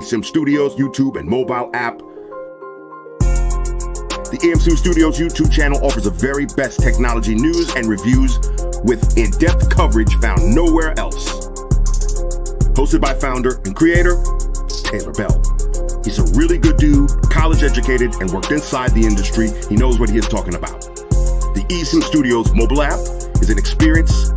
eSIM Studios YouTube and mobile app. The eSIM Studios YouTube channel offers the very best technology news and reviews with in-depth coverage found nowhere else. Hosted by founder and creator, Taylor Bell. He's a really good dude, college educated, and worked inside the industry. He knows what he is talking about. The eSIM Studios mobile app is an experience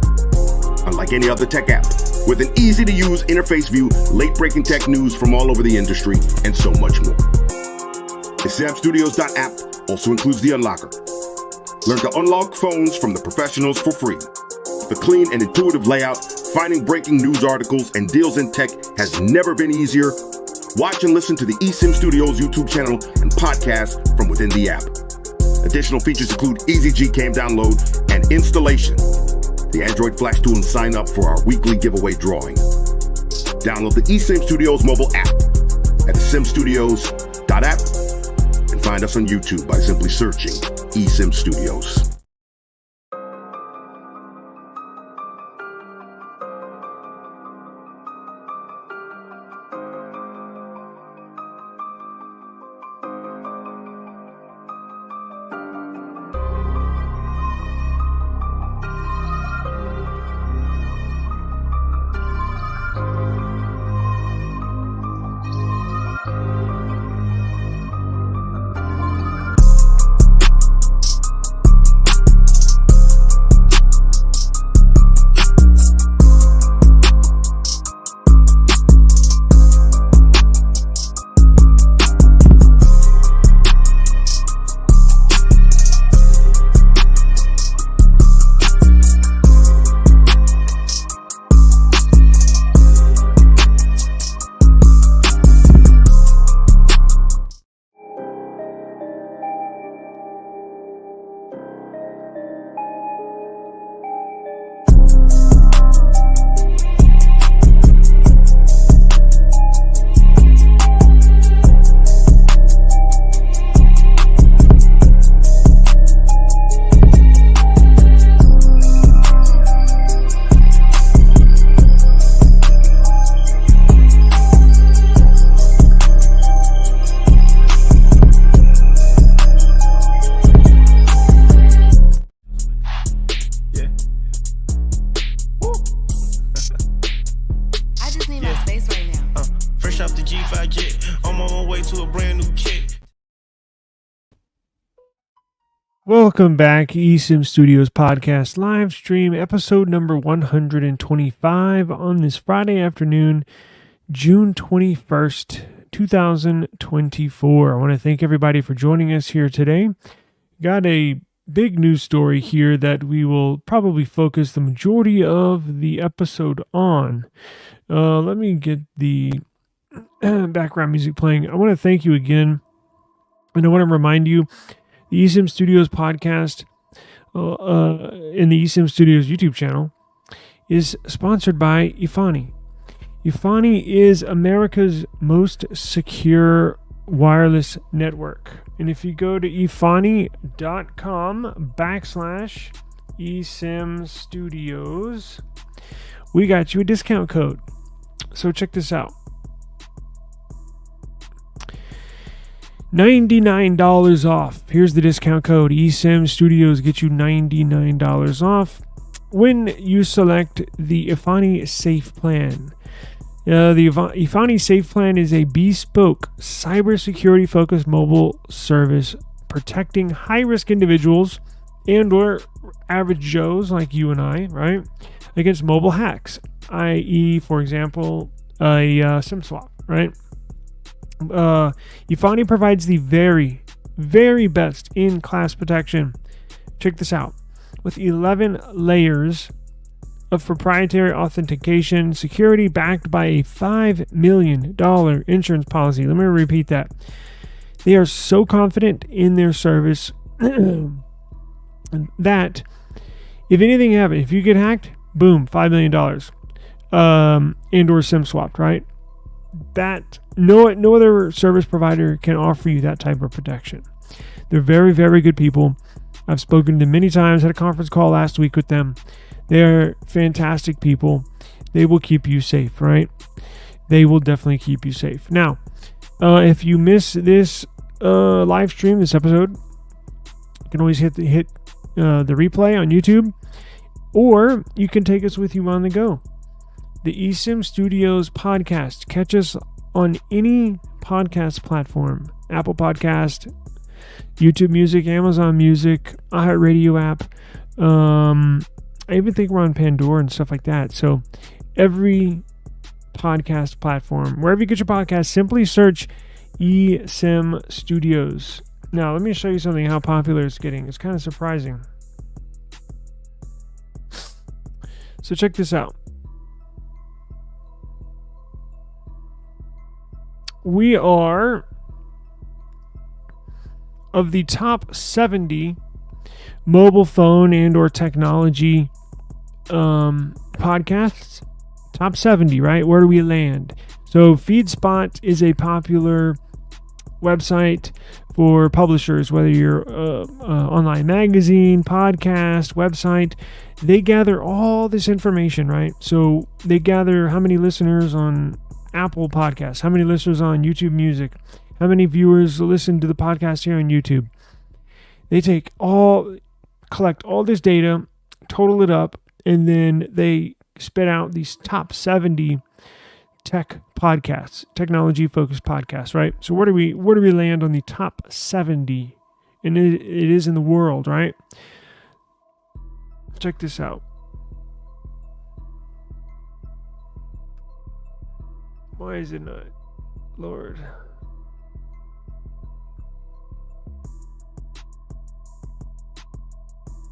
unlike any other tech app, with an easy-to-use interface view, late-breaking tech news from all over the industry, and so much more. eSIMstudios.app also includes the unlocker. Learn to unlock phones from the professionals for free. The clean and intuitive layout, finding breaking news articles and deals in tech has never been easier. Watch and listen to the eSIM Studios YouTube channel and podcast from within the app. Additional features include easy Gcam download and installation, the Android Flash tool, and sign up for our weekly giveaway drawing. Download the eSIM Studios mobile app at eSIMstudios.app and find us on YouTube by simply searching eSIM Studios. Welcome back, eSIM Studios podcast live stream, episode number 125 on this Friday afternoon, June 21st, 2024. I want to thank everybody for joining us here today. Got a big news story here that we will probably focus the majority of the episode on. Let me get the background music playing. I want to thank you again, and I want to remind you, the eSIM Studios podcast in the eSIM Studios YouTube channel is sponsored by Ifani. Ifani is America's most secure wireless network. And if you go to ifani.com/eSIM Studios, we got you a discount code. So check this out. $99 off. Here's the discount code. eSIM Studios get you $99 off when you select the Ifani Safe Plan. The Ifani Safe Plan is a bespoke, cybersecurity-focused mobile service protecting high-risk individuals and or average Joes like you and I, right, against mobile hacks, i.e., for example, a SIM swap, right? Ifani provides the very, very best in-class protection. Check this out. With 11 layers of proprietary authentication, security backed by a $5 million insurance policy. Let me repeat that. They are so confident in their service that if anything happens, if you get hacked, boom, $5 million. And or SIM swapped, right? That no other service provider can offer you that type of protection. They're very, very good people. I've spoken to them many times, had a conference call last week with them. They're fantastic people. They will keep you safe, right? they will definitely keep you safe. Now, if you miss this live stream, this episode, you can always hit the replay on YouTube, or you can take us with you on the go. The eSIM Studios podcast. Catch us on any podcast platform: Apple Podcast, YouTube Music, Amazon Music, iHeartRadio app. I even think we're on Pandora and stuff like that. So every podcast platform, wherever you get your podcast, simply search eSIM Studios. Now, let me show you something, how popular it's getting. It's kind of surprising. So check this out. We are, of the top 70 mobile phone and or technology podcasts, top 70, right? Where do we land? So FeedSpot is a popular website for publishers, whether you're online magazine, podcast, website. They gather all this information, right? So they gather how many listeners on Apple Podcasts, how many listeners on YouTube Music, how many viewers listen to the podcast here on YouTube. They collect all this data, total it up, and then they spit out these top 70 tech podcasts, technology-focused podcasts, right? So where do we land on the top 70? And it is in the world, right? Check this out. Why is it not? Lord.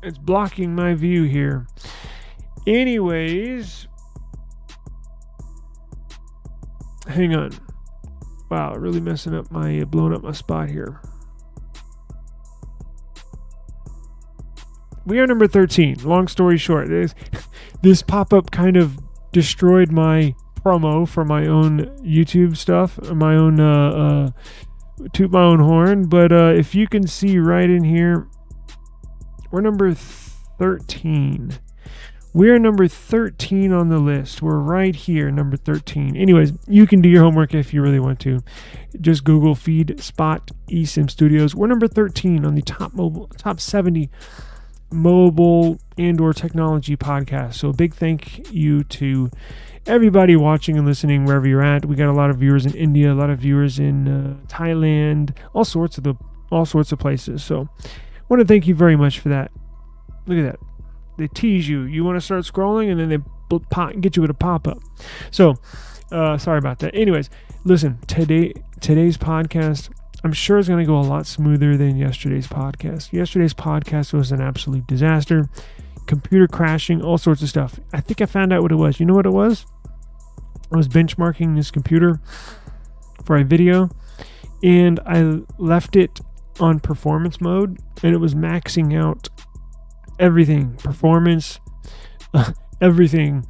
It's blocking my view here. Anyways, hang on. Wow, really messing up blowing up my spot here. We are number 13. Long story short, this pop-up kind of destroyed my promo for my own YouTube stuff, my own toot my own horn. But if you can see right in here, we're number 13. We're number 13 on the list. We're right here, number 13. Anyways, you can do your homework if you really want to. Just Google FeedSpot eSIM Studios. We're number 13 on the top 70 mobile and or technology podcasts. So a big thank you to everybody watching and listening wherever you're at. We got a lot of viewers in India, a lot of viewers in Thailand, all sorts of places. So I want to thank you very much for that. Look at that. They tease you. You want to start scrolling, and then they get you with a pop-up. So, sorry about that. Anyways, listen, today's podcast, I'm sure is going to go a lot smoother than yesterday's podcast. Yesterday's podcast was an absolute disaster. Computer crashing, all sorts of stuff. I think I found out what it was. You know what it was? I was benchmarking this computer for a video, and I left it on performance mode, and it was maxing out everything, performance, everything,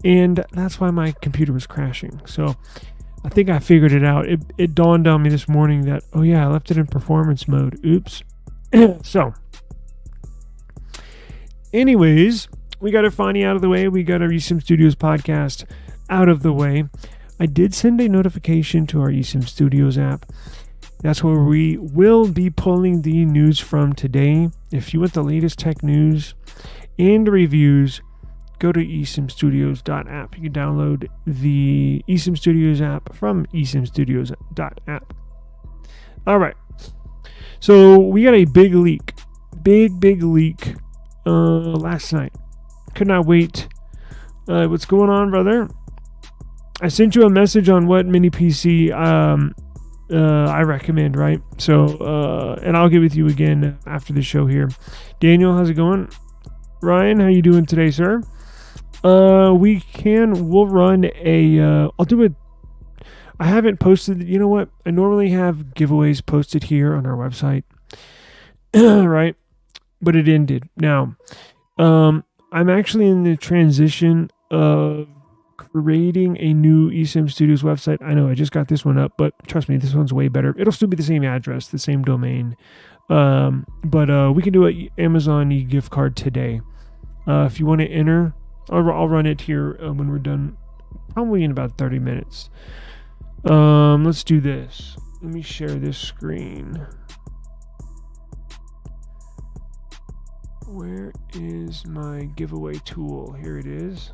and that's why my computer was crashing. So I think I figured it out. It dawned on me this morning that, oh yeah, I left it in performance mode. Oops. So anyways, we got our Fonny out of the way. We got our eSIM Studios podcast out of the way. I did send a notification to our eSIM Studios app. That's where we will be pulling the news from today. If you want the latest tech news and reviews, go to eSIMstudios.app. You can download the eSIM Studios app from eSIMstudios.app. All right. So we got a big leak. Big leak last night. Could not wait. What's going on, brother? I sent you a message on what mini PC I recommend, right? So, and I'll get with you again after the show here. Daniel, how's it going? Ryan, how you doing today, sir? We'll run I'll do it. I haven't posted, you know what? I normally have giveaways posted here on our website, right? But it ended. Now, I'm actually in the transition of creating a new eSIM Studios website. I know I just got this one up, but trust me, this one's way better. It'll still be the same address, the same domain. But we can do an Amazon e-gift card today. If you want to enter, I'll run it here when we're done probably in about 30 minutes. Let's do this. Let me share this screen. Where is my giveaway tool? Here it is.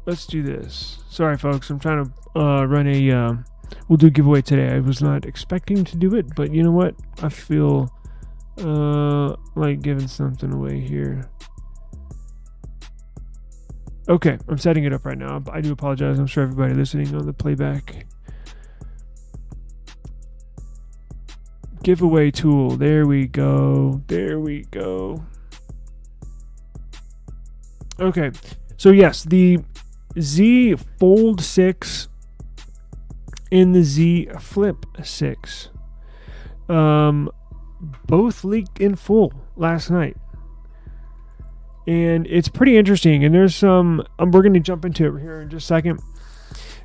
Let's do this. Sorry, folks. I'm trying to run a... we'll do a giveaway today. I was not expecting to do it, but you know what? I feel like giving something away here. Okay, I'm setting it up right now. I do apologize. I'm sure everybody listening on the playback. Giveaway tool. There we go. There we go. Okay. So yes, the Z Fold 6 and the Z Flip 6 both leaked in full last night. And it's pretty interesting. And there's some, we're going to jump into it here in just a second.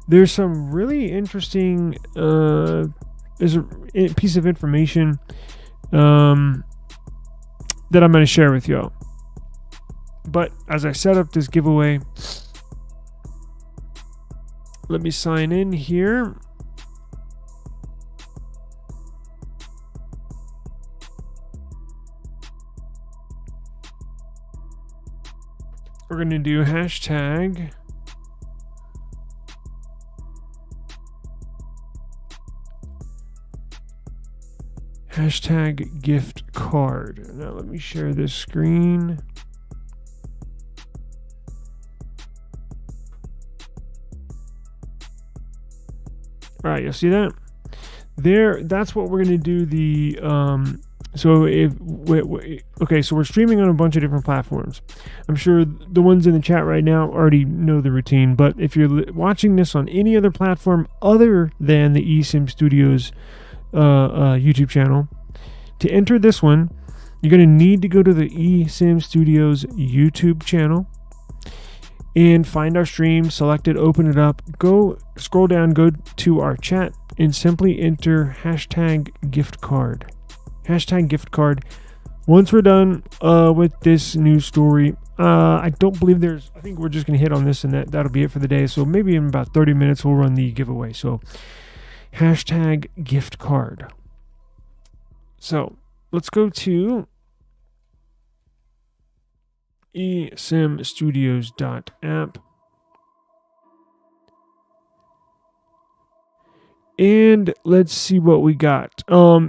There's some really interesting, there's a piece of information that I'm going to share with y'all. But as I set up this giveaway, let me sign in here. We're going to do hashtag gift card. Now let me share this screen. All right, you'll see that there. That's what we're going to do. The so if okay, so we're streaming on a bunch of different platforms. I'm sure the ones in the chat right now already know the routine, but if you're watching this on any other platform other than the eSIM Studios YouTube channel, to enter this one, you're going to need to go to the eSIM Studios YouTube channel and find our stream, select it, open it up, go scroll down, go to our chat, and simply enter hashtag gift card. Hashtag gift card. Once we're done with this news story, I don't believe I think we're just going to hit on this and that'll be it for the day. So maybe in about 30 minutes, we'll run the giveaway. So hashtag gift card. So let's go to eSIMstudios.app. And let's see what we got.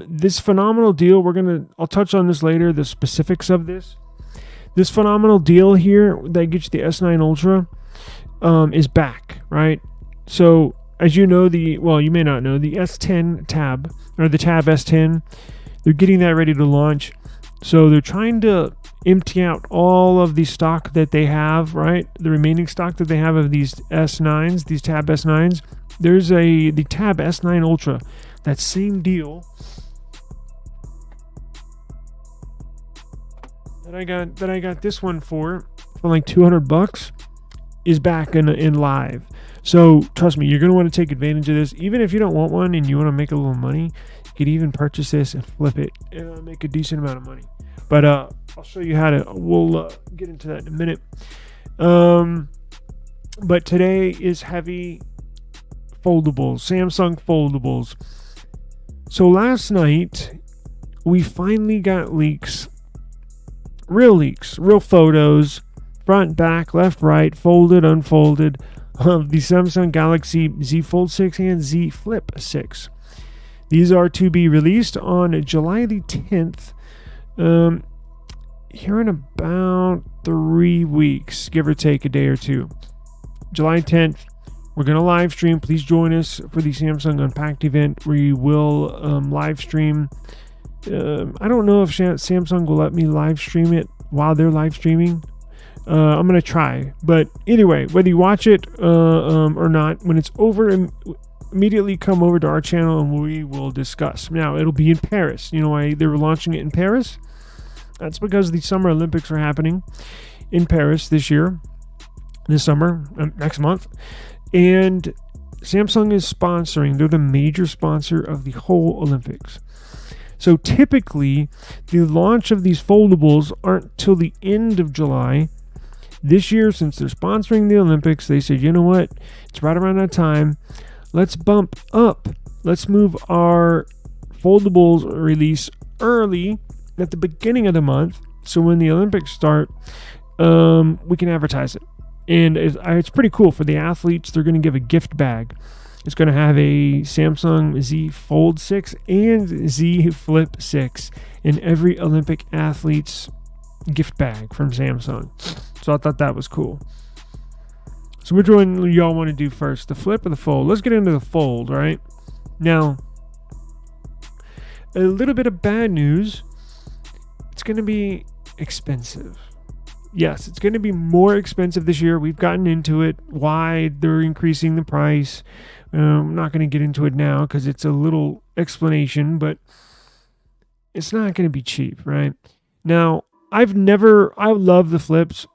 This phenomenal deal, I'll touch on this later, the specifics of this. This phenomenal deal here that gets you the S9 Ultra is back, right? So, as you know, you may not know, the S10 Tab, or the Tab S10, they're getting that ready to launch. So they're trying to empty out all of the stock that they have, right? The remaining stock that they have of these S9s, these Tab S9s. There's the Tab S9 Ultra, that same deal that I got this one for like $200 is back in live. So trust me, you're gonna want to take advantage of this. Even if you don't want one and you want to make a little money, you could even purchase this and flip it and make a decent amount of money. But I'll show you how to. We'll get into that in a minute. But today is heavy foldables, Samsung foldables. So last night we finally got leaks, real photos, front, back, left, right, folded, unfolded, of the Samsung Galaxy Z Fold 6 and Z Flip 6. These are to be released on July the 10th, here in about 3 weeks, give or take a day or two. July 10th, we're going to live stream. Please join us for the Samsung Unpacked event. We will live stream. I don't know if Samsung will let me live stream it while they're live streaming. I'm going to try. But anyway, whether you watch it or not, when it's over, immediately come over to our channel and we will discuss. Now, it'll be in Paris. You know why they were launching it in Paris? That's because the Summer Olympics are happening in Paris this summer, next month. And Samsung is sponsoring. They're the major sponsor of the whole Olympics. So typically, the launch of these foldables aren't till the end of July. This year, since they're sponsoring the Olympics, they said, you know what? It's right around that time. Let's bump up. Let's move our foldables release early at the beginning of the month. So when the Olympics start, we can advertise it. And it's pretty cool for the athletes. They're going to give a gift bag. It's going to have a Samsung Z Fold 6 and Z Flip 6 in every Olympic athlete's gift bag from Samsung. So I thought that was cool. So which one do y'all want to do first, the Flip or the Fold? Let's get into the Fold, right? Now, a little bit of bad news. It's going to be expensive. Yes, it's going to be more expensive this year. We've gotten into it, why they're increasing the price. I'm not going to get into it now because it's a little explanation, but it's not going to be cheap, right? Now, I love the Flips.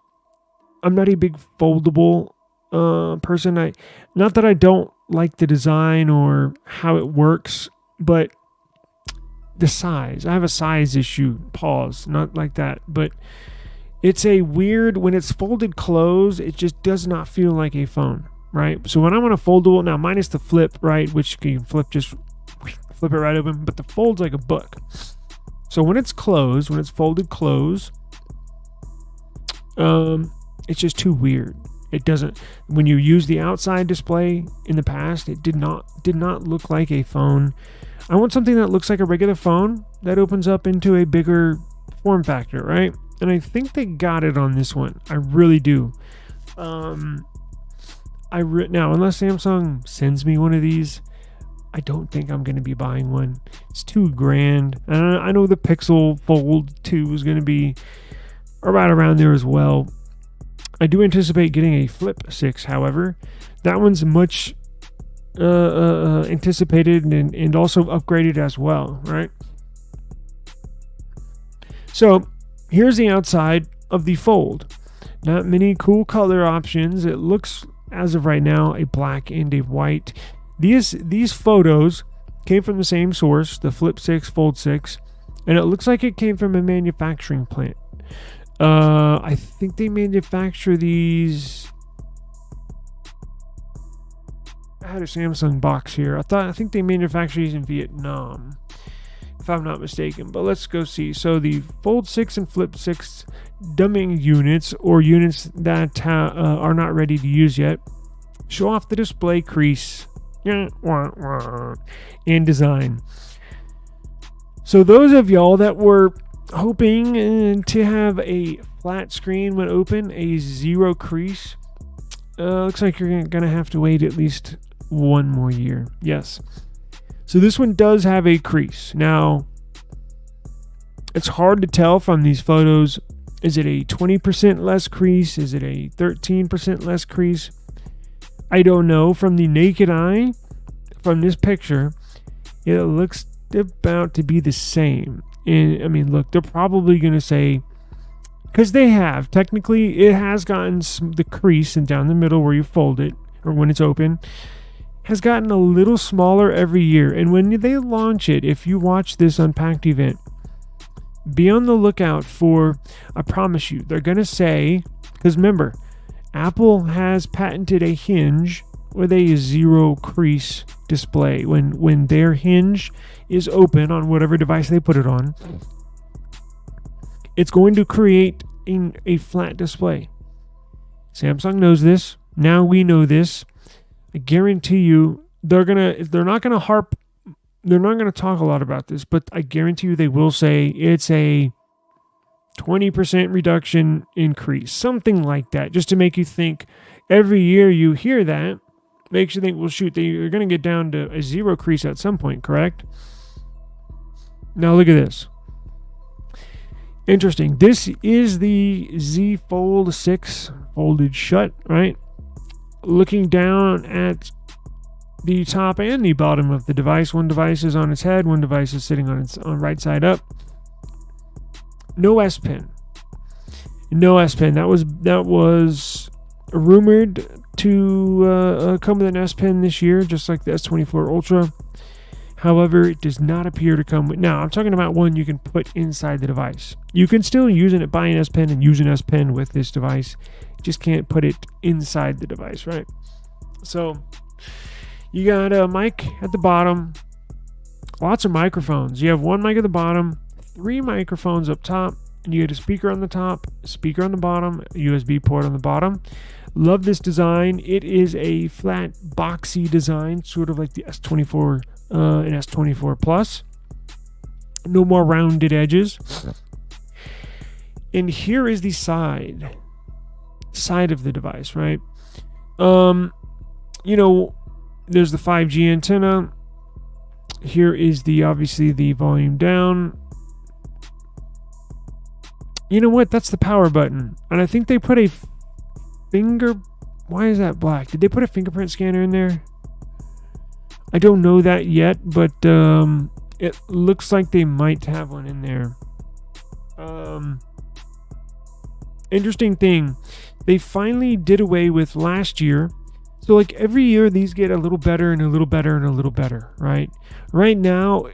I'm not a big foldable person. Not that I don't like the design or how it works, but the size. I have a size issue. Pause. Not like that, but it's a weird, when it's folded close, it just does not feel like a phone, right? So when I want a foldable, now minus the Flip, right, which you can flip it right open, but the Fold's like a book. So when it's closed, when it's folded close, it's just too weird. It doesn't, when you use the outside display in the past, it did not look like a phone. I want something that looks like a regular phone that opens up into a bigger form factor, right? And I think they got it on this one. I really do. Now, unless Samsung sends me one of these, I don't think I'm going to be buying one. It's $2,000. And I know the Pixel Fold 2 is going to be right around there as well. I do anticipate getting a Flip 6, however. That one's much anticipated and also upgraded as well, right? So here's the outside of the Fold. Not many cool color options. It looks, as of right now, a black and a white. These photos came from the same source, the Flip 6, Fold 6, and it looks like it came from a manufacturing plant. I think they manufacture these. I had a Samsung box here. I think they manufacture these in Vietnam, if I'm not mistaken. But let's go see. So the Fold 6 and Flip 6 dumbing units, or units that are not ready to use yet, show off the display crease and design. So those of y'all that were hoping to have a flat screen when open, a zero crease, looks like you're going to have to wait at least one more year. Yes. So this one does have a crease. Now, it's hard to tell from these photos. Is it a 20% less crease? Is it a 13% less crease? I don't know. From the naked eye, from this picture, it looks about to be the same. And I mean, look, they're probably going to say, because they have, technically, it has gotten the crease and down the middle where you fold it, or when it's open, has gotten a little smaller every year. And when they launch it, if you watch this Unpacked event, be on the lookout for, I promise you, they're going to say, because remember, Apple has patented a hinge with a zero crease display. When their hinge is open on whatever device they put it on, it's going to create a flat display. Samsung knows this. Now we know this. I guarantee you they're not gonna talk a lot about this, but I guarantee you they will say it's a 20% reduction increase, something like that, just to make you think. Every year you hear that, makes you think, well, shoot, they're going to get down to a zero crease at some point, correct? Now look at this. Interesting. This is the Z Fold 6 folded shut, right? Looking down at the top and the bottom of the device. One device is on its head, one device is sitting on its right side up. No S Pen. No S Pen. That was rumored to come with an S Pen this year, just like the S24 Ultra. However, it does not appear to come with... Now, I'm talking about one you can put inside the device. You can still buy an S Pen and use an S Pen with this device. You just can't put it inside the device, right? So, you got a mic at the bottom. Lots of microphones. You have one mic at the bottom, 3 microphones up top, and you get a speaker on the top, a speaker on the bottom, a USB port on the bottom. Love this design. It is a flat, boxy design, sort of like the S24 and S24 Plus. No more rounded edges. And here is the side of the device, right? There's the 5G antenna. Here is obviously the volume down. You know what? That's the power button. And I think they put a why is that black? Did they put a fingerprint scanner in there? I don't know that yet, but it looks like they might have one in there. Interesting thing, they finally did away with last year. So like every year these get a little better and a little better and a little better, right? Right now,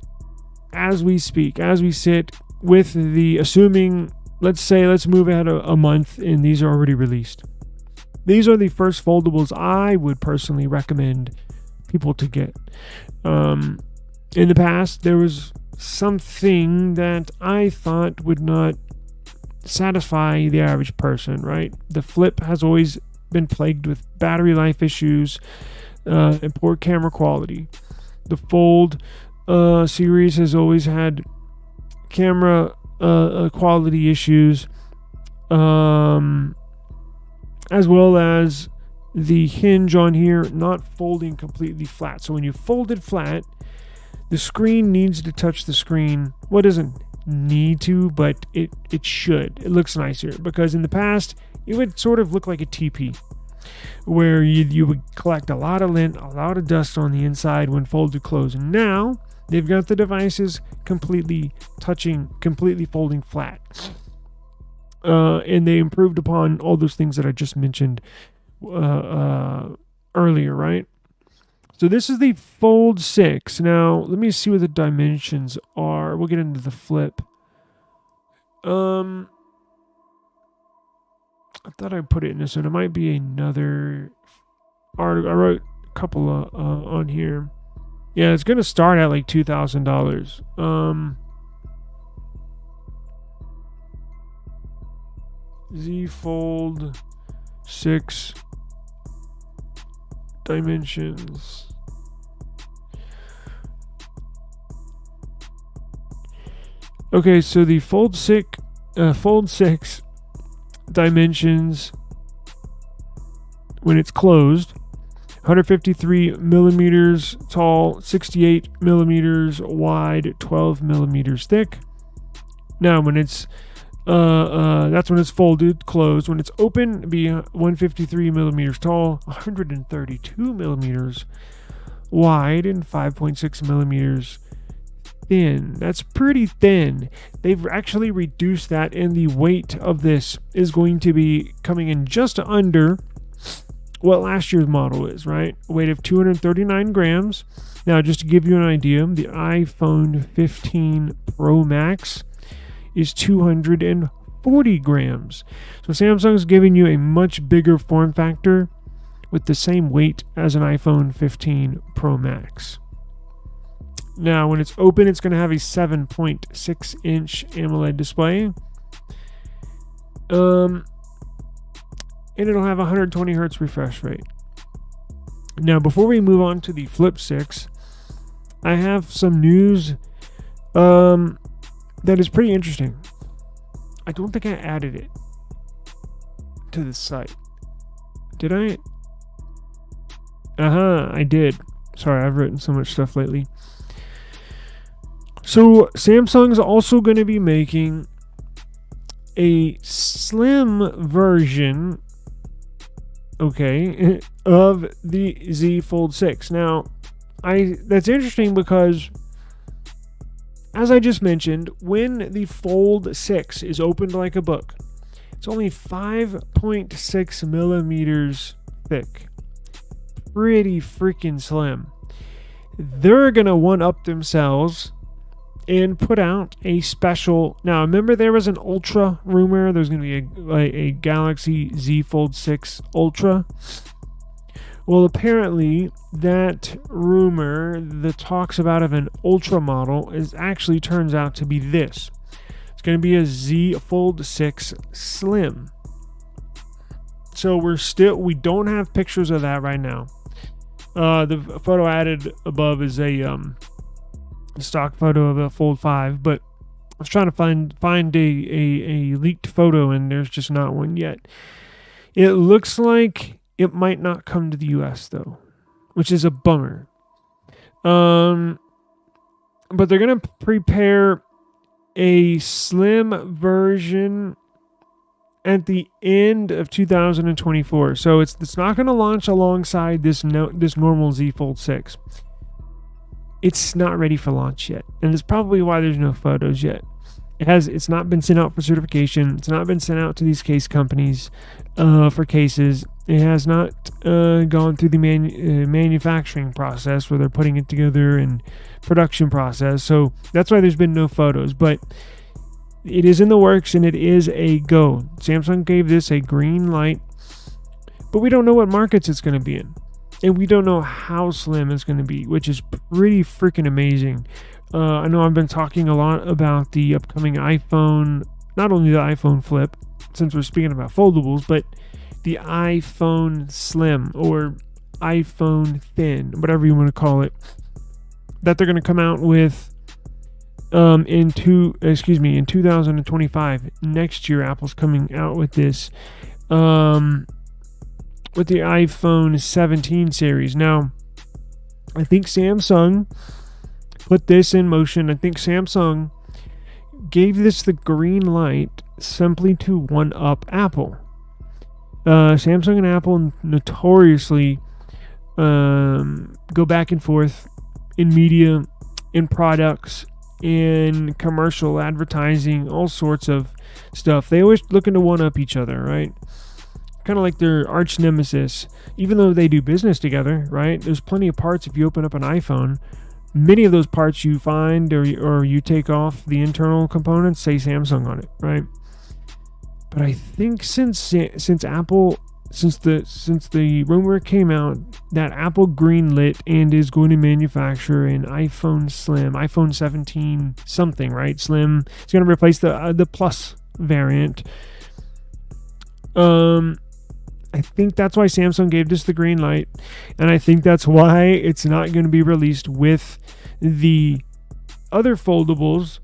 as we speak, as we sit with assuming, let's move ahead a month and these are already released. These are the first foldables I would personally recommend people to get. In the past, there was something that I thought would not satisfy the average person, right? The Flip has always been plagued with battery life issues and poor camera quality. The Fold series has always had camera quality issues, as well as the hinge on here not folding completely flat. So when you fold it flat, the screen needs to touch the screen. Well, it doesn't need to, but it should. It looks nicer, because in the past it would sort of look like a TP, where you would collect a lot of lint, a lot of dust on the inside when folded closed. And now they've got the devices completely folding flat. And they improved upon all those things that I just mentioned earlier, right? So this is the Fold 6. Now, let me see what the dimensions are. We'll get into the Flip. I thought I put it in this one. It might be another article. I wrote a couple on here. Yeah, it's going to start at like $2,000. Z Fold 6 dimensions. Okay, so the Fold 6 dimensions when it's closed: 153 millimeters tall, 68 millimeters wide, 12 millimeters thick. Now, when it's that's when it's folded closed. When it's open, it'd be 153 millimeters tall, 132 millimeters wide, and 5.6 millimeters thin. That's pretty thin. They've actually reduced that, and the weight of this is going to be coming in just under what last year's model is, right? A weight of 239 grams. Now, just to give you an idea, the iPhone 15 Pro Max is 240 grams. So Samsung's giving you a much bigger form factor with the same weight as an iPhone 15 Pro Max. Now, when it's open, it's going to have a 7.6 inch AMOLED display. And it'll have 120 hertz refresh rate. Now, before we move on to the Flip 6, I have some news that is pretty interesting. I don't think I added it to the site. Did I? I did. Sorry, I've written so much stuff lately. So, Samsung's also going to be making a slim version, okay, of the Z Fold 6. Now, that's interesting because, as I just mentioned, when the Fold 6 is opened like a book, it's only 5.6 millimeters thick. pretty freaking slim. They're going to one-up themselves and put out a special. Now, remember there was an Ultra rumor. There's going to be a Galaxy Z Fold 6 Ultra. Well, apparently that rumor that talks about of an Ultra model actually turns out to be this. It's going to be a Z Fold 6 Slim. So we don't have pictures of that right now. The photo added above is a stock photo of a Fold 5, but I was trying to find a leaked photo, and there's just not one yet. It looks like it might not come to the US though, which is a bummer. But they're gonna prepare a slim version at the end of 2024. So it's not going to launch alongside this normal Z Fold 6. It's not ready for launch yet, and it's probably why there's no photos yet. It's not been sent out for certification. It's not been sent out to these case companies for cases. It has not gone through the manufacturing process where they're putting it together and production process. So that's why there's been no photos, but it is in the works, and it is a go. Samsung gave this a green light, but we don't know what markets it's going to be in. And we don't know how slim it's going to be, which is pretty freaking amazing. I know I've been talking a lot about the upcoming iPhone, not only the iPhone Flip, since we're speaking about foldables, but the iPhone Slim or iPhone Thin, whatever you want to call it, that they're going to come out with in 2025. Next year, Apple's coming out with this with the iPhone 17 series. Now, I think Samsung put this in motion. I think Samsung gave this the green light simply to one-up Apple. Samsung and Apple notoriously go back and forth in media, in products, in commercial advertising, all sorts of stuff. They always looking to one-up each other, right? Kind of like their arch nemesis. Even though they do business together, right? There's plenty of parts. If you open up an iPhone, many of those parts you find or you take off the internal components say Samsung on it, right? But I think since Apple, since the rumor came out that Apple greenlit and is going to manufacture an iPhone Slim, iPhone 17 something, right? Slim. It's going to replace the Plus variant. I think that's why Samsung gave this the green light, and I think that's why it's not going to be released with the other foldables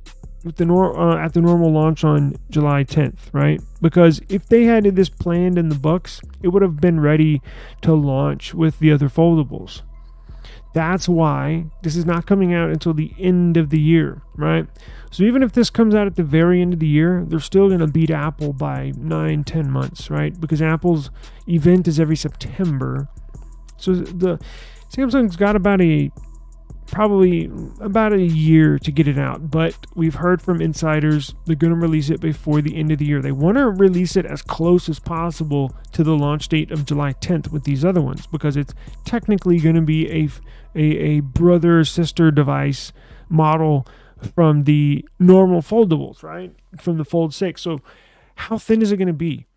with the at the normal launch on July 10th, right? Because if they had this planned in the books, it would have been ready to launch with the other foldables. That's why this is not coming out until the end of the year, right? So even if this comes out at the very end of the year, they're still going to beat Apple by 9-10 months, right? Because Apple's event is every September. So the Samsung's got probably about a year to get it out. But we've heard from insiders they're going to release it before the end of the year. They want to release it as close as possible to the launch date of July 10th with these other ones, because it's technically going to be a brother-sister device model from the normal foldables, right? From the Fold 6. So how thin is it going to be?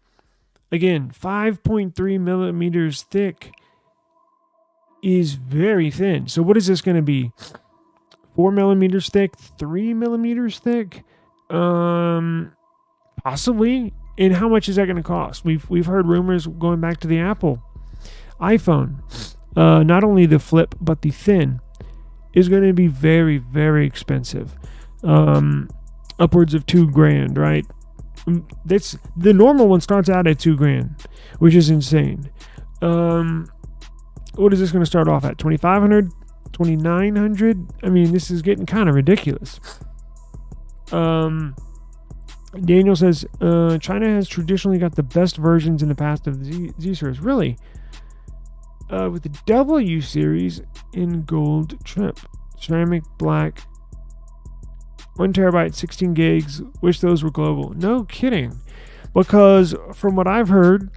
Again, 5.3 millimeters thick is very thin. So what is this going to be? 4 millimeters thick? 3 millimeters thick? Possibly. And how much is that going to cost? We've heard rumors going back to the Apple iPhone. Not only the Flip, but the Thin is going to be very, very expensive. Upwards of $2,000, right? That's the normal one starts out at $2,000, which is insane. What is this going to start off at? $2,500, $2,900? I mean, this is getting kind of ridiculous. Daniel says China has traditionally got the best versions in the past of the Z series. Really? With the W series in gold trim, ceramic black, 1 terabyte, 16 gigs. Wish those were global. No kidding. Because from what I've heard,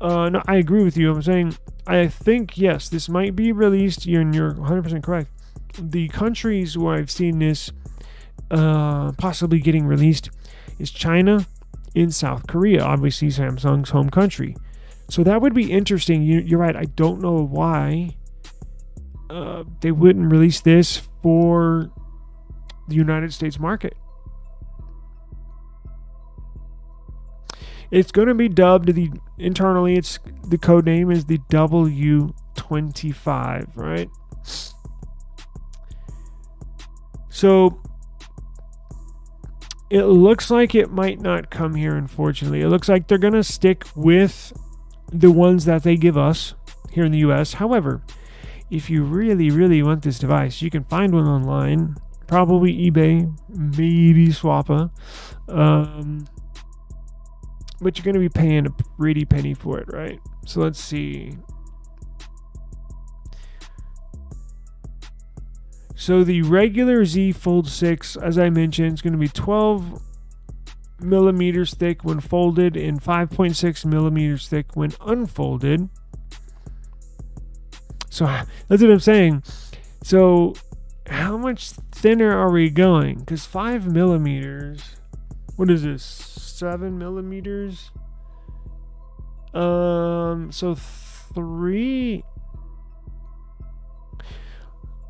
No, I agree with you. I'm saying, I think, yes, this might be released, and you're 100% correct. The countries where I've seen this possibly getting released is China and South Korea, obviously Samsung's home country. So that would be interesting. You're right. I don't know why they wouldn't release this for the United States market. It's going to be dubbed internally. It's the code name is the W25, right? So it looks like it might not come here, unfortunately. It looks like they're going to stick with the ones that they give us here in the US. However, if you really, really want this device, you can find one online, probably eBay, maybe Swappa. But you're going to be paying a pretty penny for it, right? So let's see. So the regular Z Fold 6, as I mentioned, is going to be 12 millimeters thick when folded and 5.6 millimeters thick when unfolded. So that's what I'm saying. So how much thinner are we going? Because 5 millimeters, what is this? 7 millimeters?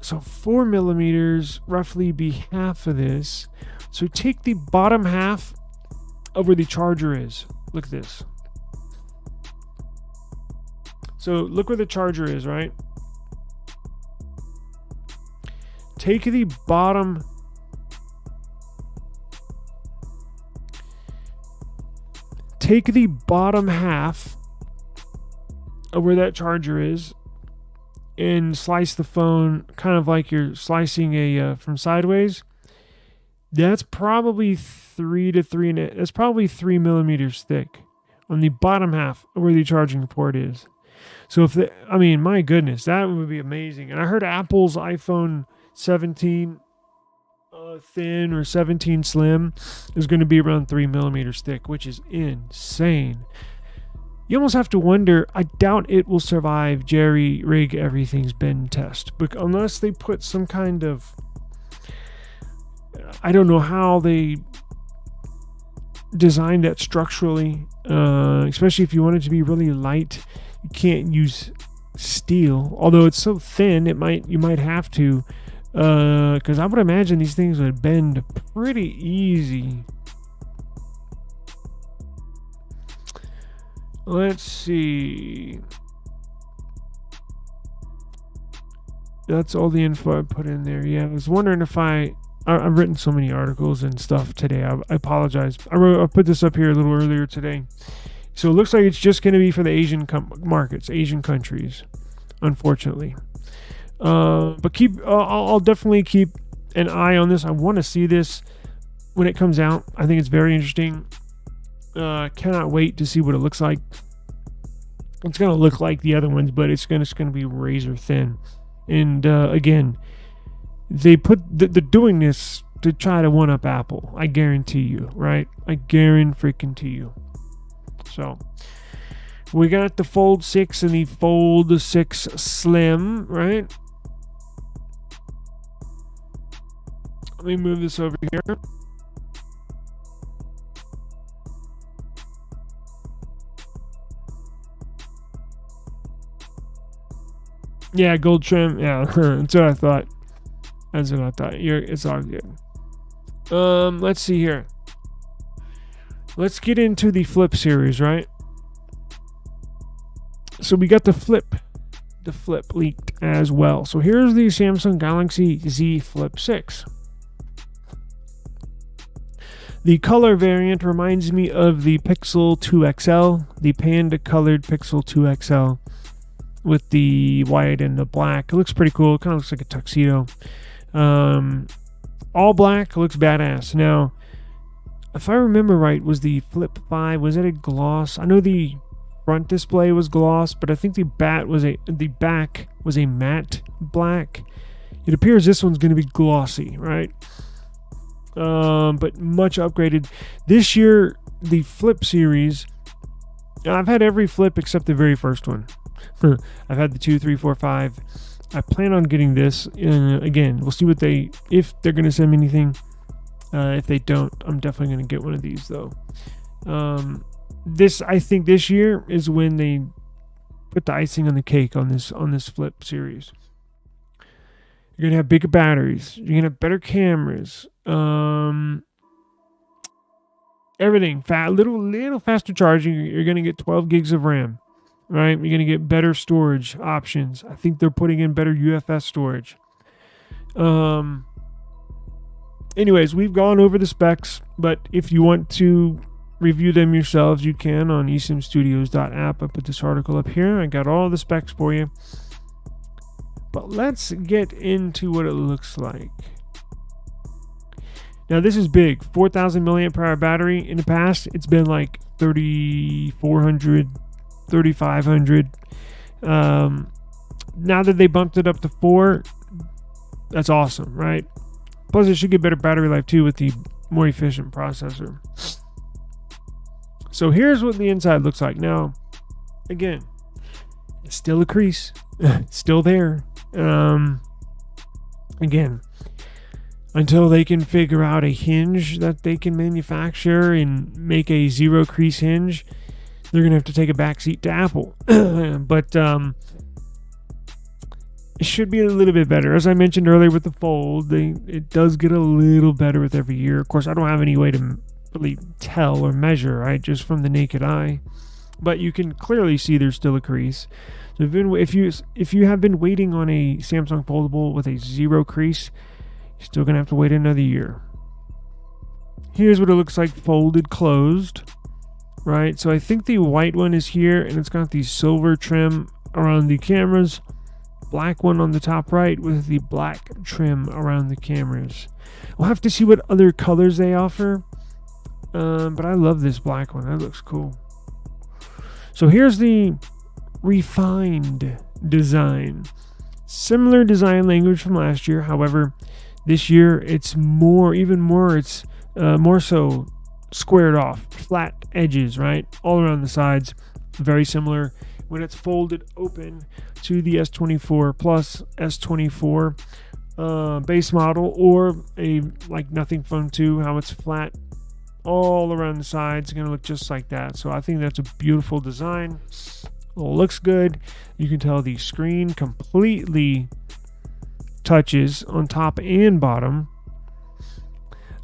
So 4 millimeters roughly be half of this. So take the bottom half of where the charger is. Look at this. So look where the charger is, right? Take the bottom half of where that charger is and slice the phone kind of like you're slicing a from sideways. That's probably 3 millimeters thick on the bottom half of where the charging port is. So my goodness, that would be amazing. And I heard Apple's iPhone 17 thin or 17 slim is going to be around 3 millimeters thick, which is insane. You almost have to wonder, I doubt it will survive Jerry Rig Everything's Been test, but unless they put some kind of, I don't know how they designed that structurally, especially if you want it to be really light. You can't use steel, although it's so thin, you might have to, because I would imagine these things would bend pretty easy. Let's see. That's all the info I put in there. Yeah, I was wondering if I've written so many articles and stuff today. I apologize. I put this up here a little earlier today. So it looks like it's just going to be for the Asian markets, Asian countries, unfortunately. But I'll definitely keep an eye on this. I want to see this when it comes out. I think it's very interesting. Cannot wait to see what it looks like. It's going to look like the other ones, but it's going to be razor thin. And again, they're doing this to try to one up Apple. I guarantee you, right? I guarantee you. So we got the Fold 6 and the Fold 6 Slim, right? Let me move this over here. Yeah, gold trim. Yeah, that's what I thought. It's all good. Let's see here. Let's get into the Flip series, right? So we got the Flip leaked as well. So here's the Samsung Galaxy Z Flip 6. The color variant reminds me of the Pixel 2 XL, the panda colored Pixel 2 XL with the white and the black. It looks pretty cool. It kind of looks like a tuxedo. All black, looks badass. Now, if I remember right, was the Flip 5, was it a gloss? I know the front display was gloss, but I think the back was a matte black. It appears this one's going to be glossy, right? But much upgraded. This year, the Flip series I've had every flip except the very first one. I've had the 2, 3, 4, 5. I plan on getting this. Again, we'll see if they're going to send me anything. If they don't, I'm definitely going to get one of these though. I think this year is when they put the icing on the cake on this flip series. You're going to have bigger batteries. You're going to have better cameras. Everything little faster charging. You're going to get 12 gigs of RAM, right? You're going to get better storage options. I think they're putting in better UFS storage. Anyways, we've gone over the specs, but if you want to review them yourselves, you can on eSIMstudios.app. I put this article up here. I got all the specs for you. But let's get into what it looks like. Now, this is big. 4,000 milliamp hour battery. In the past, it's been like 3,400, 3,500. Now that they bumped it up to 4, that's awesome, right? Plus, it should get better battery life too with the more efficient processor. So here's what the inside looks like. Now, again, it's still a crease. It's still there. Again, until they can figure out a hinge that they can manufacture and make a zero crease hinge, they're going to have to take a backseat to Apple. But it should be a little bit better. As I mentioned earlier with the Fold, it does get a little better with every year. Of course, I don't have any way to really tell or measure, right, just from the naked eye. But you can clearly see there's still a crease. So if you have been waiting on a Samsung Foldable with a zero crease, you're still going to have to wait another year. Here's what it looks like folded closed, right? So I think the white one is here, and it's got the silver trim around the cameras, black one on the top right with the black trim around the cameras. We'll have to see what other colors they offer, but I love this black one. That looks cool. So here's the refined design. Similar design language from last year. However, this year it's more so squared off, flat edges, right? All around the sides. Very similar when it's folded open to the S24 Plus, S24 base model, or a like Nothing Phone 2, how it's flat all around the sides. It's going to look just like that. So I think that's a beautiful design. Well, it looks good. You can tell the screen completely touches on top and bottom.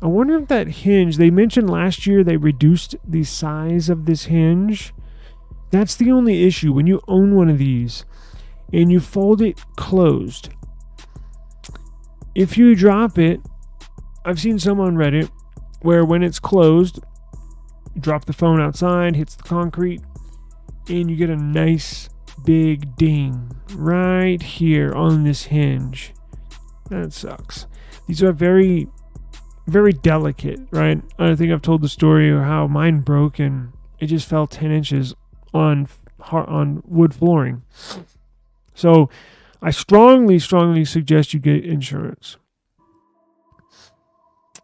I wonder if that hinge, they mentioned last year they reduced the size of this hinge. That's the only issue when you own one of these and you fold it closed. If you drop it, I've seen some on Reddit where when it's closed, you drop the phone outside, hits the concrete, and you get a nice big ding right here on this hinge. That sucks. These are very, very delicate, right? I think I've told the story of how mine broke and it just fell 10 inches on wood flooring. So I strongly suggest you get insurance.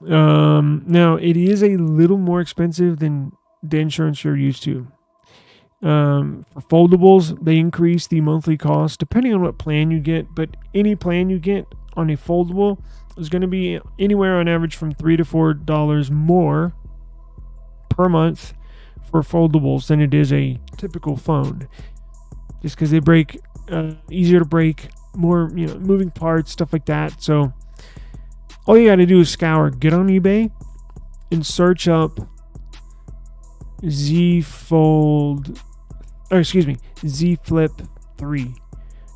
Now, it is a little more expensive than the insurance you're used to. For foldables, they increase the monthly cost depending on what plan you get, but any plan you get on a foldable is going to be anywhere on average from $3 to $4 more per month for foldables than it is a typical phone, just because they break easier to break, more moving parts, stuff like that. So all you got to do is get on eBay and search up Z Flip 3,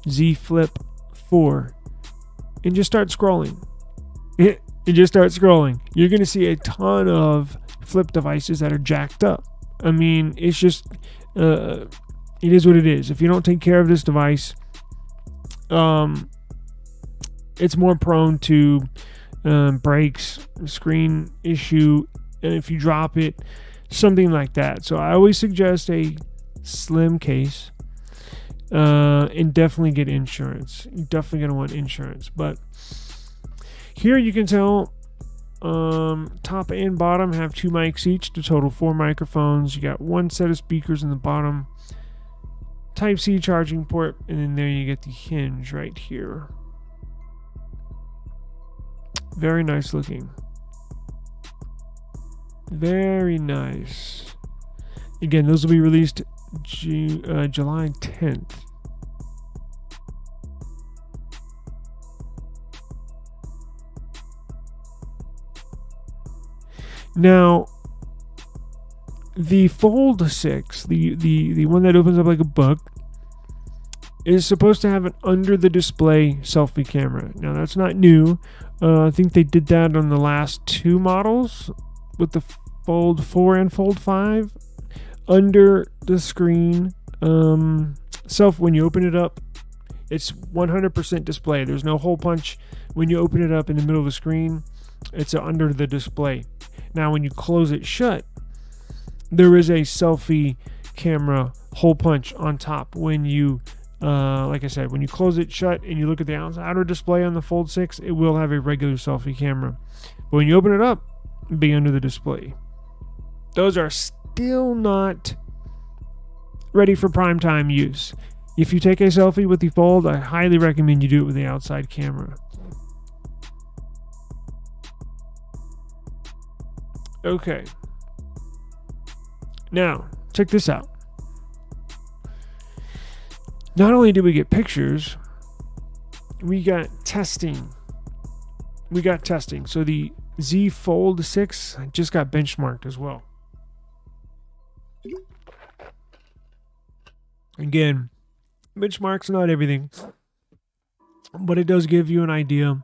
Z Flip 4, and just start scrolling. You just start scrolling. You're going to see a ton of flip devices that are jacked up. I mean, it's just, it is what it is. If you don't take care of this device, it's more prone to breaks, screen issue, and if you drop it, something like that. So I always suggest a slim case, and definitely get insurance. You're definitely going to want insurance. But here you can tell Top and bottom have 2 mics each, to total 4 microphones. You got 1 set of speakers in the bottom, Type-C charging port, and then there you get the hinge right here. Very nice looking. Very nice. Again, those will be released July 10th. Now, the Fold 6, the one that opens up like a book, is supposed to have an under-the-display selfie camera. Now, that's not new. I think they did that on the last 2 models with the Fold 4 and Fold 5. Under the screen, when you open it up, it's 100% display. There's no hole punch when you open it up in the middle of the screen. It's under the display. Now, when you close it shut, there is a selfie camera hole punch on top. When you, like I said, when you close it shut and you look at the outer display on the Fold 6, it will have a regular selfie camera. But when you open it up, it'll be under the display. Those are still not ready for prime time use. If you take a selfie with the Fold, I highly recommend you do it with the outside camera. Okay. Now, check this out. Not only did we get pictures, we got testing. So the Z Fold 6 just got benchmarked as well. Again, benchmarks are not everything, but it does give you an idea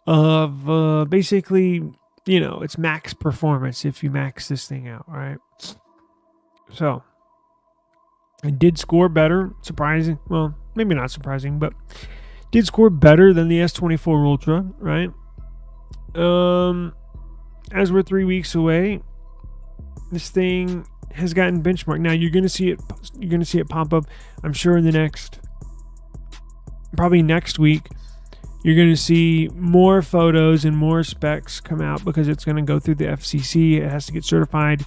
of basically, it's max performance if you max this thing out, right? So, it did score better, surprising. Well, maybe not surprising, but did score better than the S24 Ultra, right? As we're 3 weeks away, this thing has gotten benchmarked. Now you're gonna see it pop up. I'm sure in the probably next week, you're gonna see more photos and more specs come out because it's gonna go through the FCC. It has to get certified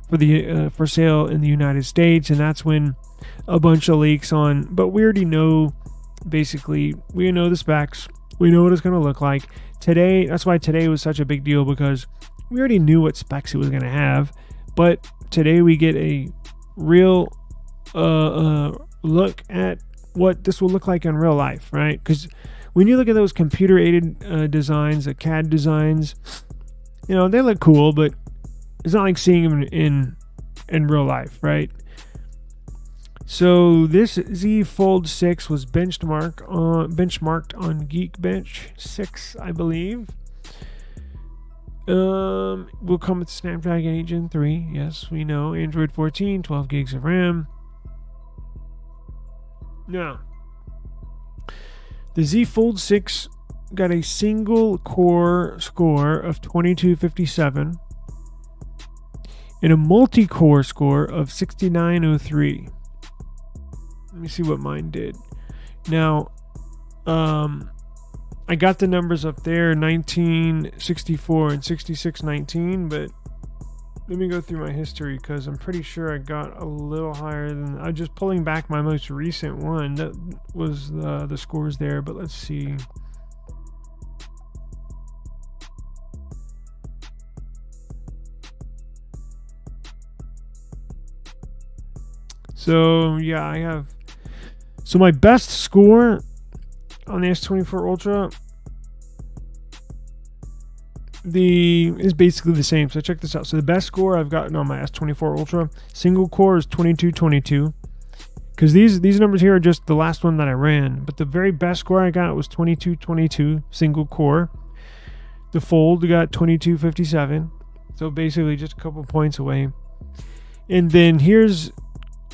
for sale in the United States, and that's when a bunch of leaks on. But we already know, basically, we know the specs. We know what it's gonna look like today. That's why today was such a big deal, because we already knew what specs it was gonna have. But today we get a real look at what this will look like in real life, right? Because when you look at those computer-aided designs, the CAD designs, they look cool, but it's not like seeing them in real life, right? So this Z Fold 6 was benchmarked on Geekbench 6, I believe. Will come with Snapdragon 8 Gen 3. Yes, we know. Android 14, 12 gigs of RAM. Now, the Z Fold 6 got a single core score of 2257 and a multi-core score of 6903. Let me see what mine did. Now, I got the numbers up there, 1964 and 6619, but let me go through my history, because I'm pretty sure I got a little higher than. I'm just pulling back my most recent one. That was the scores there, but let's see. So, yeah, I have. So, my best score on the S24 Ultra is basically the same. So check this out. So the best score I've gotten on my S24 Ultra single core is 2222, because these numbers here are just the last one that I ran, but the very best score I got was 2222 single core. The Fold got 2257, so basically just a couple points away. And then here's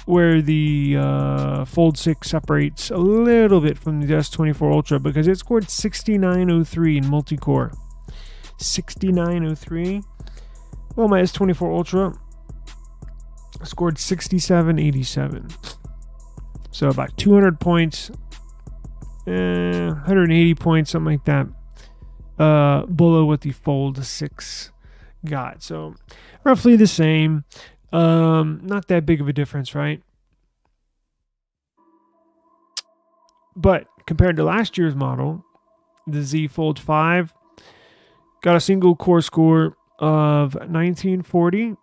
where the Fold 6 separates a little bit from the S24 Ultra, because it scored 6903 in multi-core. 6903. Well, my S24 Ultra scored 6787. So about 200 points, 180 points, something like that, below what the Fold 6 got. So roughly the same. Not that big of a difference, right? But compared to last year's model, the Z Fold 5 got a single core score of 1940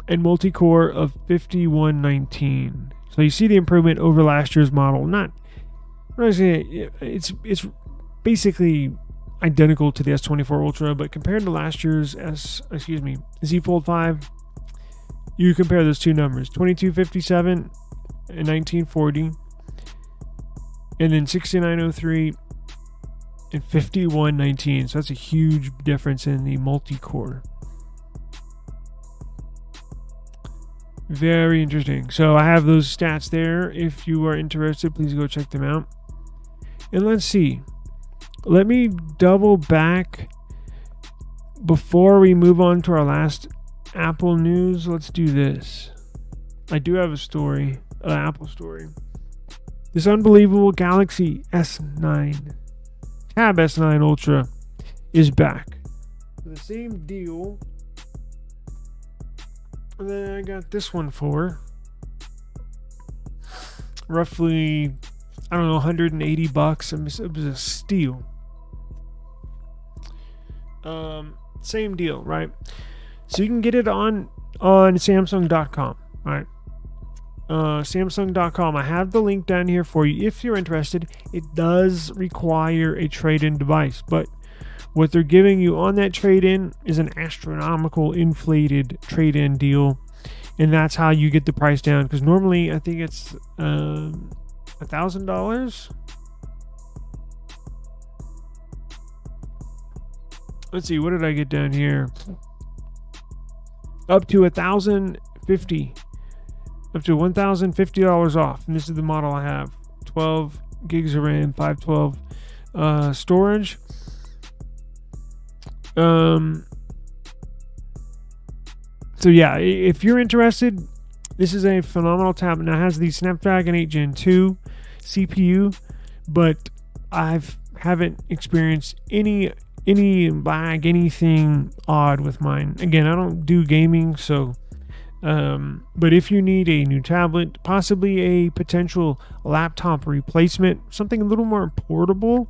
and multi-core of 5119. So you see the improvement over last year's model. It's basically identical to the S24 Ultra, but compared to last year's Z Fold 5, you compare those two numbers, 2257 and 1940, and then 6903 and 5119. So that's a huge difference in the multi-core. Very interesting. So I have those stats there. If you are interested, please go check them out. And let's see. Let me double back before we move on to our last Apple news. Let's do this. I do have a story, an Apple story. This unbelievable Galaxy S9, Tab S9 Ultra is back. The same deal. And then I got this one for roughly, I don't know, $180. It was a steal. Same deal, right? So you can get it on Samsung.com, right? Samsung.com. I have the link down here for you if you're interested. It does require a trade-in device, but what they're giving you on that trade-in is an astronomical inflated trade-in deal, and that's how you get the price down. Because normally I think it's $1,000. Let's see, what did I get down here? Up to $1,050. Up to $1,050 off. And this is the model I have. 12 gigs of RAM, 512 storage. So yeah, if you're interested, this is a phenomenal tablet. Now it has the Snapdragon 8 Gen 2 CPU, but I haven't experienced any lag, anything odd with mine. Again, I don't do gaming, so but if you need a new tablet, possibly a potential laptop replacement, something a little more portable,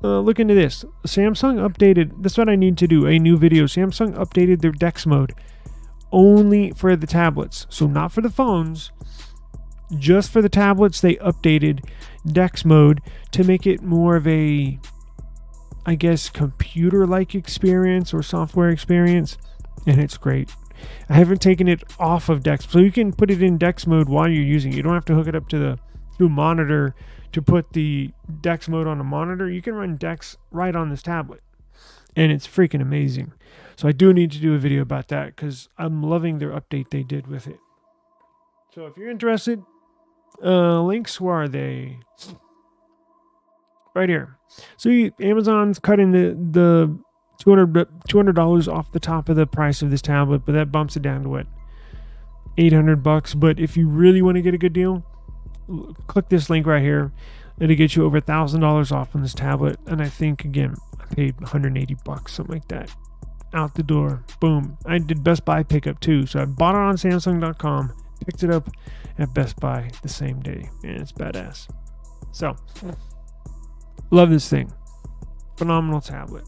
look into this. Samsung updated, that's what I need to do, a new video. Samsung updated their DeX mode only for the tablets, so not for the phones, just for the tablets. They updated DeX mode to make it more of a, I guess, computer-like experience or software experience, and it's great. I haven't taken it off of DeX, so you can put it in DeX mode while you're using it. You don't have to hook it up to through monitor to put the DeX mode on a monitor. You can run DeX right on this tablet, and it's freaking amazing. So I do need to do a video about that because I'm loving their update they did with it. So if you're interested, links, where are they? Right here. So Amazon's cutting the $200 off the top of the price of this tablet, but that bumps it down to what, $800. But if you really want to get a good deal, click this link right here. It'll get you over $1,000 off on this tablet. And I think, again, I paid $180, something like that, out the door. Boom. I did Best Buy pickup too, so I bought it on Samsung.com, picked it up at Best Buy the same day, and it's badass. So love this thing. Phenomenal tablet.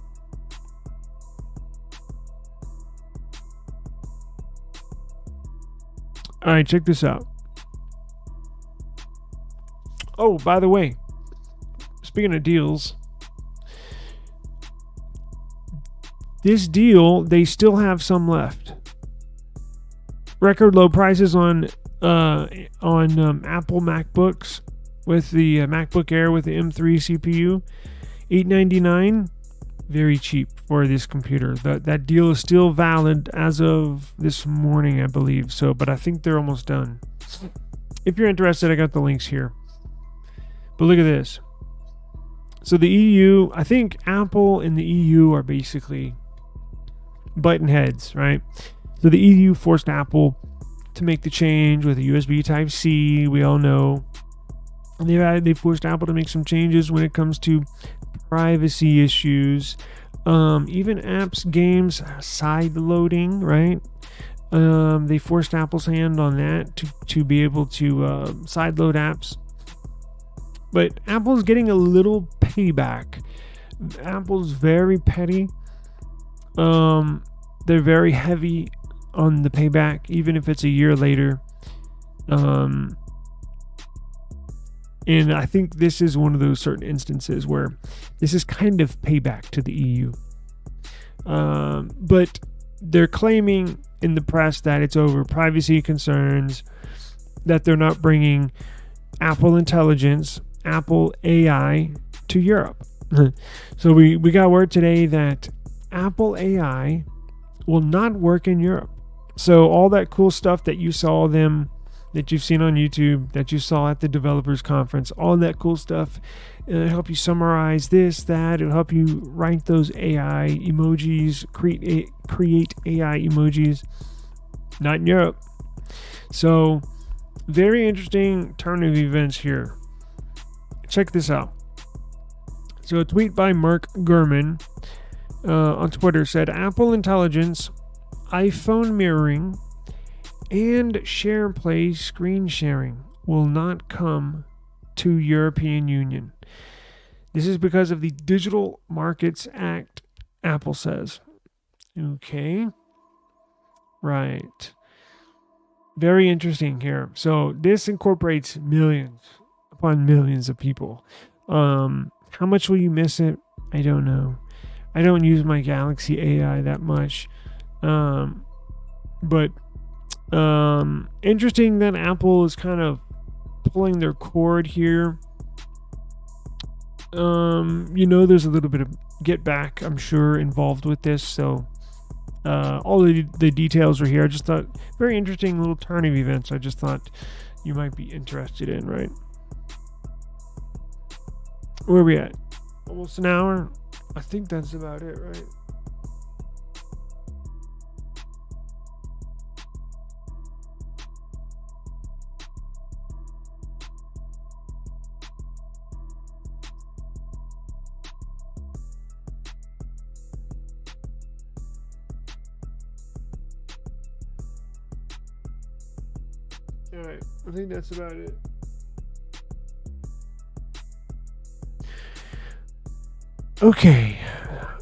All right, check this out. Oh, by the way, speaking of deals, this deal, they still have some left. Record low prices on Apple MacBooks with the MacBook Air with the M3 CPU, $899. Very cheap for this computer. That deal is still valid as of this morning, I believe. So, but I think they're almost done. If you're interested, I got the links here. But look at this. So the EU, I think Apple and the EU are basically button heads, right? So the EU forced Apple to make the change with a USB Type-C. We all know. And they forced Apple to make some changes when it comes to privacy issues, even apps, games, side loading, right? They forced Apple's hand on that to be able to side load apps. But Apple's getting a little payback. Apple's very petty. They're very heavy on the payback, even if it's a year later. And I think this is one of those certain instances where this is kind of payback to the EU. But they're claiming in the press that it's over privacy concerns, that they're not bringing Apple Intelligence, Apple AI to Europe. So we got word today that Apple AI will not work in Europe. So all that cool stuff that you saw them, that you've seen on YouTube, that you saw at the developers conference, all that cool stuff, it'll help you summarize this, that, it'll help you write those AI emojis, create AI emojis, not in Europe. So very interesting turn of events here. Check this out. So a tweet by Mark Gurman on Twitter said, Apple Intelligence, iPhone mirroring, and SharePlay screen sharing will not come to European Union. This is because of the Digital Markets Act, Apple says. Okay. Right. Very interesting here. So this incorporates millions upon millions of people. How much will you miss it? I don't know. I don't use my Galaxy AI that much. But interesting that Apple is kind of pulling their cord here. There's a little bit of get back, I'm sure, involved with this. So all the details are here. I just thought very interesting little turn of events. I just thought you might be interested in, right? Where are we at? Almost an hour? I think that's about it, right? Alright, I think that's about it. Okay,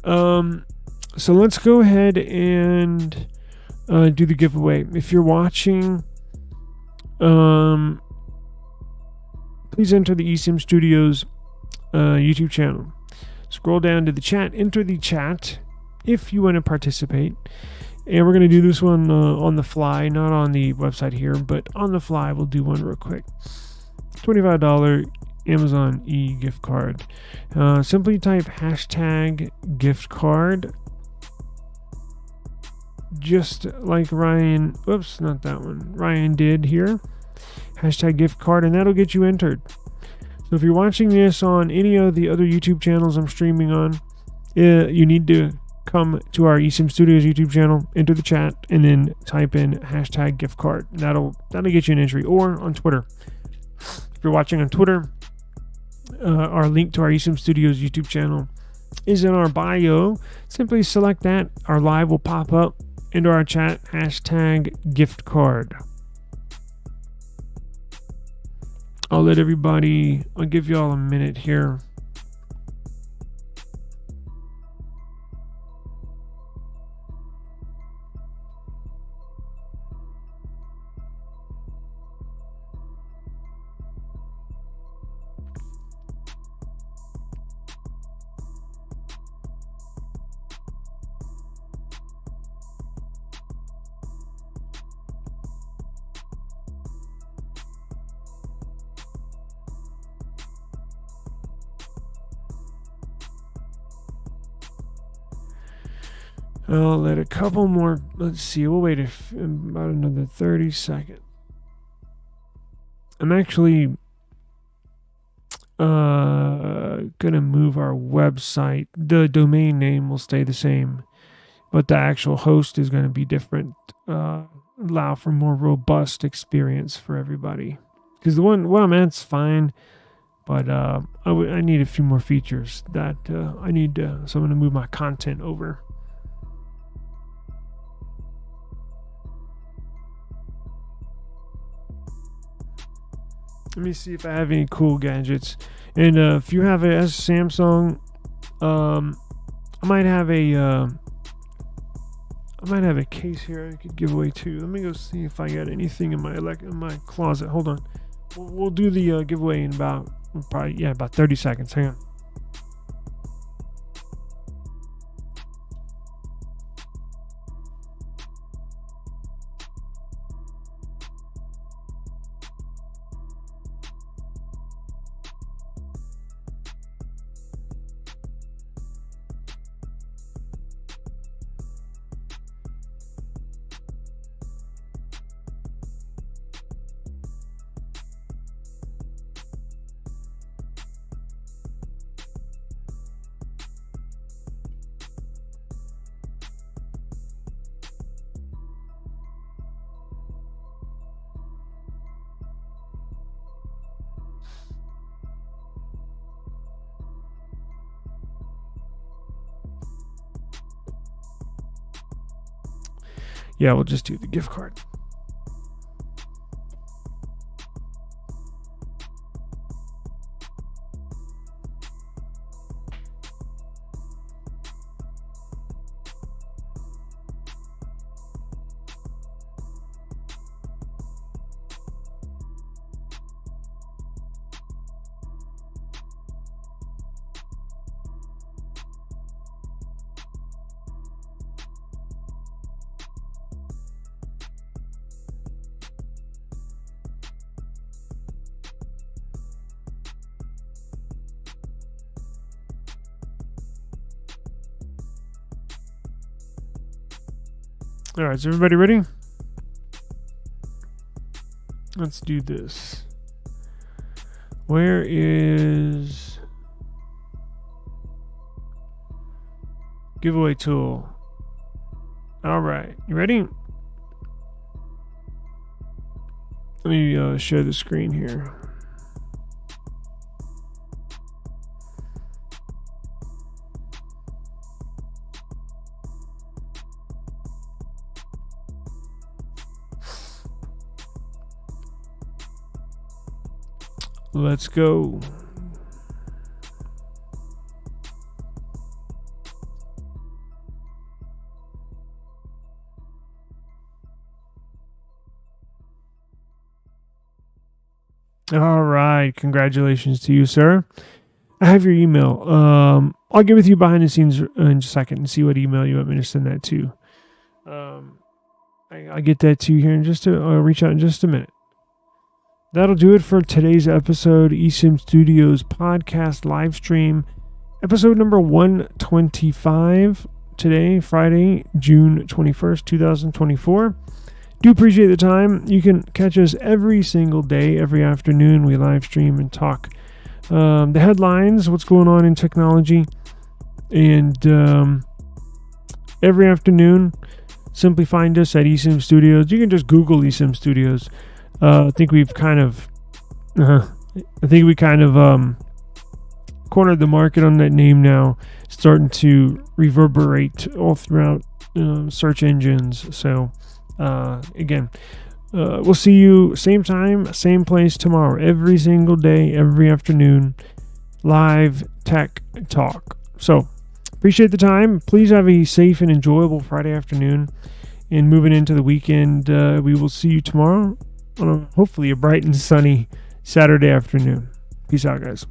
so let's go ahead and do the giveaway. If you're watching, please enter the eSIM Studios YouTube channel. Scroll down to the chat, enter the chat if you want to participate. And we're going to do this one on the fly, not on the website here, but on the fly. We'll do one real quick. $25 Amazon gift card. Simply type hashtag gift card, just like Ryan, not that one, Ryan did here. Hashtag gift card, and that'll get you entered. So if you're watching this on any of the other YouTube channels I'm streaming on, you need to come to our eSIM Studios YouTube channel, enter the chat, and then type in hashtag gift card. That'll get you an entry. Or on Twitter. If you're watching on Twitter, our link to our eSIM Studios YouTube channel is in our bio. Simply select that. Our live will pop up into our chat. Hashtag gift card. I'll give you all a minute here. I'll let a couple more. Let's see. We'll wait about another 30 seconds. I'm actually gonna move our website. The domain name will stay the same, but the actual host is going to be different. Allow for more robust experience for everybody. Because the one I'm at's fine, But I need a few more features that I need someone to move my content over. Let me see if I have any cool gadgets. And if you have a Samsung, I might have a case here I could give away too. Let me go see if I got anything in my closet. Hold on. We'll do the giveaway in about 30 seconds. Hang on. Yeah, we'll just do the gift card. All right, is everybody ready? Let's do this. Where is giveaway tool? All right, you ready? Let me share the screen here. Let's go. All right. Congratulations to you, sir. I have your email. I'll get with you behind the scenes in just a second and see what email you want me to send that to. I'll get that to you here in just I'll reach out in just a minute. That'll do it for today's episode, eSIM Studios podcast live stream, episode number 125, today, Friday, June 21st, 2024. Do appreciate the time. You can catch us every single day, every afternoon. We live stream and talk the headlines, what's going on in technology, and every afternoon, simply find us at eSIM Studios. You can just Google eSIM Studios. I think we kind of cornered the market on that name now. It's starting to reverberate all throughout search engines. So again, we'll see you same time, same place tomorrow. Every single day, every afternoon, live tech talk. So appreciate the time. Please have a safe and enjoyable Friday afternoon. And moving into the weekend, we will see you tomorrow on hopefully a bright and sunny Saturday afternoon. Peace out, guys.